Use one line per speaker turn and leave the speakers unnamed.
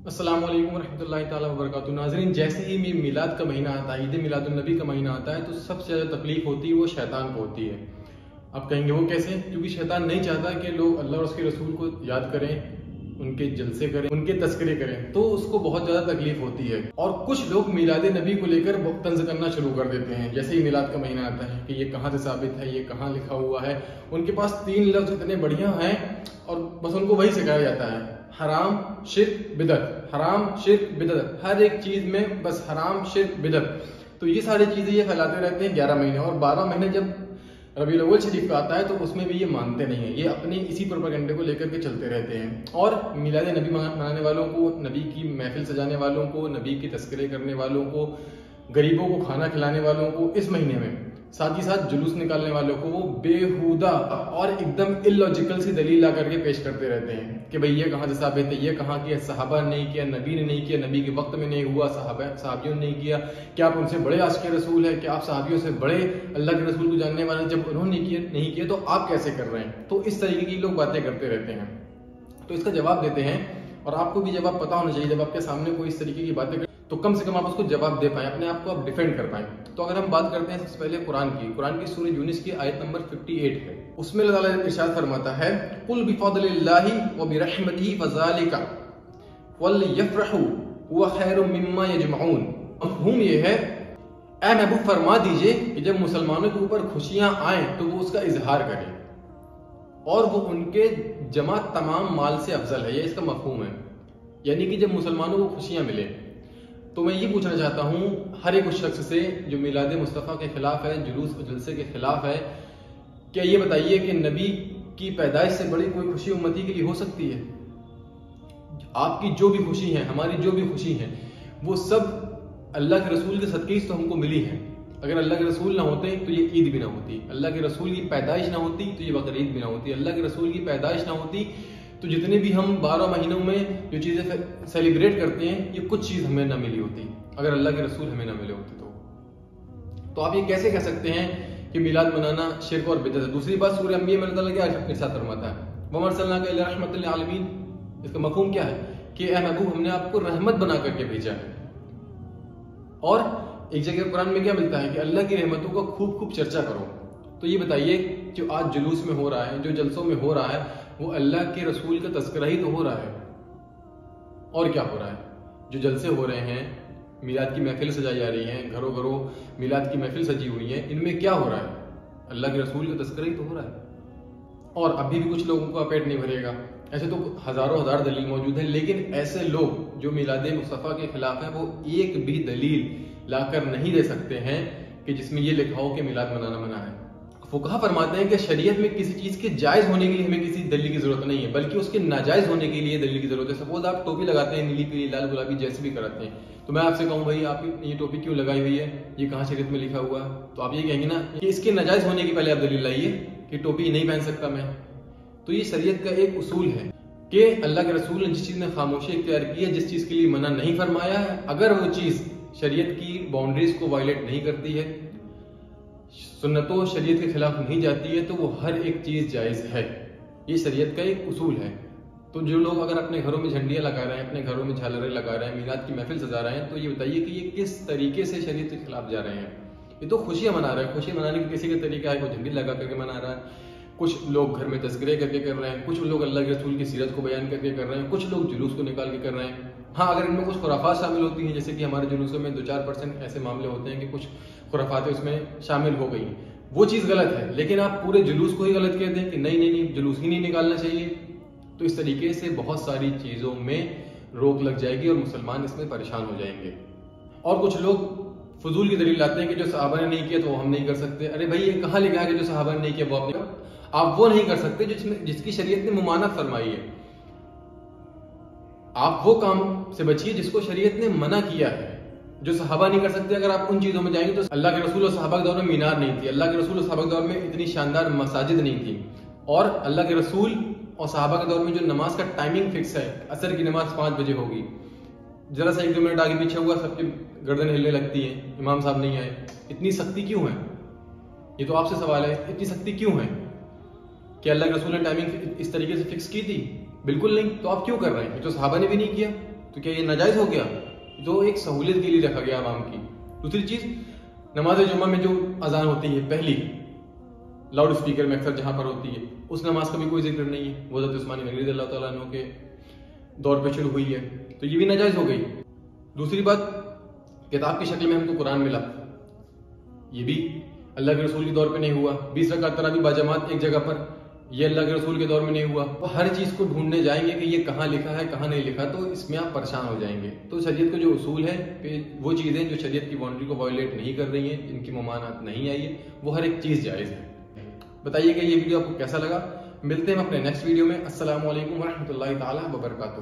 अस्सलाम वालेकुम रहमतुल्लाहि ताला वबरकातुहू। नाज़रीन, जैसे ही मिलाद का महीना आता है, ईद मिलादुन्नबी का महीना आता है, तो सबसे ज़्यादा तकलीफ होती है वो शैतान को होती है। आप कहेंगे वो कैसे? क्योंकि शैतान नहीं चाहता कि लोग अल्लाह और उसके रसूल को याद करें, उनके जलसे करें, उनके तस्करे करें, तो उसको बहुत ज़्यादा तकलीफ होती है। और कुछ लोग मिलाद नबी को लेकर तंज करना शुरू कर देते हैं। जैसे ही मिलाद का महीना आता है कि ये कहाँ से साबित है, ये कहाँ लिखा हुआ है। उनके पास 3 लफ्ज इतने बढ़िया हैं और बस उनको वही सिखाया जाता है, हराम शिर्क बिदअत, हराम शिर्क बिदअत, हर एक चीज में बस हराम शिर्क बिदअत। तो ये सारी चीजें ये फैलाते रहते हैं 11 महीने, और 12 महीने जब रबीउल अव्वल शरीफ का आता है तो उसमें भी ये मानते नहीं है। ये अपने इसी प्रोपेगेंडे को लेकर के चलते रहते हैं। और मिलाद नबी मनाने वालों को, नबी की महफिल सजाने वालों को, नबी की तस्करे करने वालों को, गरीबों को खाना खिलाने वालों को इस महीने में, साथ ही साथ जुलूस निकालने वालों को वो बेहुदा और एकदम इलॉजिकल सी दलील ला करके पेश करते रहते हैं कि भाई ये कहाँ से साबित है, ये कहाँ किया, सहाबा ने नहीं किया, नबी ने नहीं किया, नबी के वक्त में नहीं हुआ, सहाबियों ने नहीं किया, क्या आप उनसे बड़े आशिक रसूल है, क्या आप सहाबियों से बड़े अल्लाह के रसूल को जानने वाले, जब उन्होंने नहीं किया तो आप कैसे कर रहे हैं। तो इस तरीके की लोग बातें करते रहते हैं। तो इसका जवाब देते हैं, और आपको भी जवाब पता होना चाहिए। जब आपके सामने कोई इस तरीके की बातें तो कम से कम आप उसको जवाब दे पाए, अपने आप को आप डिफेंड कर पाए। तो अगर हम बात करते हैं सबसे पहले कुरान की सूरह यूनिस की आयत नंबर 58 है। उसमें अल्लाह ताला इरशाद फरमाता है, कुल बिफदलिल्लाहि व बिरहमतिही फज़ालिका वलयफ्रहू हुवा खैरुम मिम्मा यजमऊन। मफ़हूम ये है, ऐ महबूब फरमा दीजिए कि जब मुसलमानों के ऊपर खुशियां आए तो वो उसका इजहार करें, और वो उनके जमा तमाम माल से अफजल है। ये इसका मफ़हूम है, यानी कि जब मुसलमानों को खुशियां मिले। तो मैं ये पूछना चाहता हूँ हर एक उस शख्स से जो मिलाद मुस्तफ़ा के खिलाफ है, जुलूस और जलसे के खिलाफ है, क्या ये बताइए कि नबी की पैदाइश से बड़ी कोई खुशी उम्मती के लिए हो सकती है? आपकी जो भी खुशी है, हमारी जो भी खुशी है, वो सब अल्लाह के रसूल के सदक़े से तो हमको मिली है। अगर अल्लाह के रसूल ना होते तो ये ईद भी ना होती, अल्लाह के रसूल की पैदाइश ना होती तो ये बकरीद भी ना होती, अल्लाह के रसूल की पैदाइश ना होती तो जितने भी हम 12 महीनों में जो चीजें सेलिब्रेट करते हैं, ये कुछ चीज हमें ना मिली होती अगर अल्लाह के रसूल हमें ना मिले होते। तो आप ये कैसे कह सकते हैं कि मिलाद मनाना शिर्क और बिदअत है? दूसरी बात, सूरह अंबिया में अल्लाह क्या इरशाद फरमाता है, वमा अरसलनाका इल्ला रहमतल लिल आलमीन। इसका मफहूम क्या है कि ऐ महबूब हमने आपको रहमत बना करके भेजा है। और एक जगह कुरान में क्या मिलता है कि अल्लाह की रहमतों का खूब खूब चर्चा करो। तो ये बताइए, जो आज जुलूस में हो रहा है, जो जलसों में हो रहा है, वो अल्लाह के रसूल का तस्करा ही तो हो रहा है। और क्या हो रहा है? जो जलसे हो रहे हैं, मिलाद की महफिल सजाई जा रही है, घरों घरों मिलाद की महफिल सजी हुई है, इनमें क्या हो रहा है? अल्लाह के रसूल का तस्करा ही तो हो रहा है। और अभी भी कुछ लोगों का पेट नहीं भरेगा। ऐसे तो हजारों हजार दलील मौजूद है, लेकिन ऐसे लोग जो मिलाद मुस्तफ़ा के खिलाफ है, वो एक भी दलील लाकर नहीं दे सकते हैं कि जिसमें ये लिखा हो कि मिलाद मनाना मना है। फुकहा फरमाते हैं कि शरीयत में किसी चीज के जायज होने के लिए हमें किसी दलील की जरूरत नहीं है, बल्कि उसके नाजायज होने के लिए दलील की जरूरत है। सपोज आप टोपी लगाते हैं, नीली पीली लाल गुलाबी जैसे भी कराते हैं, तो मैं आपसे कहूँ भाई आप ये टोपी क्यों लगाई हुई है, ये कहाँ शरीयत में लिखा हुआ है? तो आप ये कहेंगे ना कि इसके नाजायज होने की पहले आप दलील लाइए कि टोपी नहीं पहन सकता मैं। तो ये शरीयत का एक उसूल है कि अल्लाह के रसूल ने जिस चीज में खामोशी इख्तियार की है, जिस चीज के लिए मना नहीं फरमाया है, अगर वो चीज शरीयत की बाउंड्रीज को वायलेट नहीं करती है, सुन्नतों शरीयत के खिलाफ नहीं जाती है, तो वो हर एक चीज जायज है। ये शरीयत का एक उसूल है। तो जो लोग अगर अपने घरों में झंडियां लगा रहे हैं, अपने घरों में झालरें लगा रहे हैं, मिलाद की महफिल सजा रहे हैं, तो ये बताइए कि ये किस तरीके से शरीयत के खिलाफ जा रहे हैं? ये तो खुशियां मना रहे हैं। खुशियां मनाने का किसी का तरीका है, कोई झंडी लगा करके मना रहा है, कुछ लोग घर में तस्करे करके कर रहे हैं, कुछ लोग अल्लाह के रसूल की सीरत को बयान करके कर रहे हैं, कुछ लोग जुलूस को निकाल के कर रहे हैं। हाँ, अगर इनमें कुछ खुराफात शामिल होती हैं, जैसे कि हमारे जुलूसों में 2-4% ऐसे मामले होते हैं कि कुछ खुराफातें उसमें शामिल हो गई, वो चीज गलत है। लेकिन आप पूरे जुलूस को ही गलत कहते हैं कि नहीं जुलूस ही नहीं निकालना चाहिए, तो इस तरीके से बहुत सारी चीजों में रोक लग जाएगी और मुसलमान इसमें परेशान हो जाएंगे। और कुछ लोग फजूल की दलील लाते हैं कि जो सहाबा ने नहीं किया तो हम नहीं कर सकते। अरे भाई, ये कहाँ लिखा है कि जो सहाबा ने नहीं किया वो आप वो नहीं कर सकते जिसकी शरीयत ने मुमानत फरमाई है। आप वो काम से बचिए जिसको शरीयत ने मना किया है, जो सहाबा नहीं कर सकते। अगर आप उन चीजों में जाएंगे तो अल्लाह के रसूल और सहाबा के दौर में मीनार नहीं थी, अल्लाह के रसूल और सहाबा के दौर में इतनी शानदार मसाजिद नहीं थी, और अल्लाह के रसूल और सहाबा के दौर में जो नमाज का टाइमिंग फिक्स है, असर की नमाज 5 बजे होगी, जरा सा 1-2 मिनट आगे पीछे हुआ सबकी गर्दन हिलने लगती है, इमाम साहब नहीं आए। इतनी सख्ती क्यों है? ये तो आपसे सवाल है, इतनी सख्ती क्यों है? कि अल्लाह के रसूल ने टाइमिंग इस तरीके से फिक्स की थी? बिल्कुल नहीं। तो आप क्यों कर रहे हैं? तो सहाबा ने भी नहीं किया, تو کیا یہ ناجائز ہو گیا؟ جو ایک سہولت کے لیے رکھا گیا عوام کی۔ دوسری چیز، نماز جمعہ میں جو اذان ہوتی ہے پہلی لاؤڈ اسپیکر میں اکثر جہاں پر ہوتی ہے، اس نماز کا بھی کوئی ذکر نہیں ہے، وہ حضرت عثمان غنی رضی اللہ تعالیٰ عنہ کے دور پہ شروع ہوئی ہے، تو یہ بھی ناجائز ہو گئی۔ دوسری بات، کتاب کی شکل میں ہم کو قرآن ملا، یہ بھی اللہ کے رسول کے دور پہ نہیں ہوا۔ 20 رکعت تراویح باجماعت ایک جگہ پر، یہ اللہ کے رسول کے دور میں نہیں ہوا۔ وہ ہر چیز کو ڈھونڈنے جائیں گے کہ یہ کہاں لکھا ہے کہاں نہیں لکھا، تو اس میں آپ پریشان ہو جائیں گے۔ تو شریعت کا جو اصول ہے کہ وہ چیزیں جو شریعت کی باؤنڈری کو وائلیٹ نہیں کر رہی ہیں، جن کی ممانعت نہیں آئی ہے، وہ ہر ایک چیز جائز ہے۔ بتائیے کہ یہ ویڈیو آپ کو کیسا لگا۔ ملتے ہیں ہم اپنے نیکسٹ ویڈیو میں۔ السلام علیکم ورحمۃ اللہ تعالیٰ وبرکاتہ۔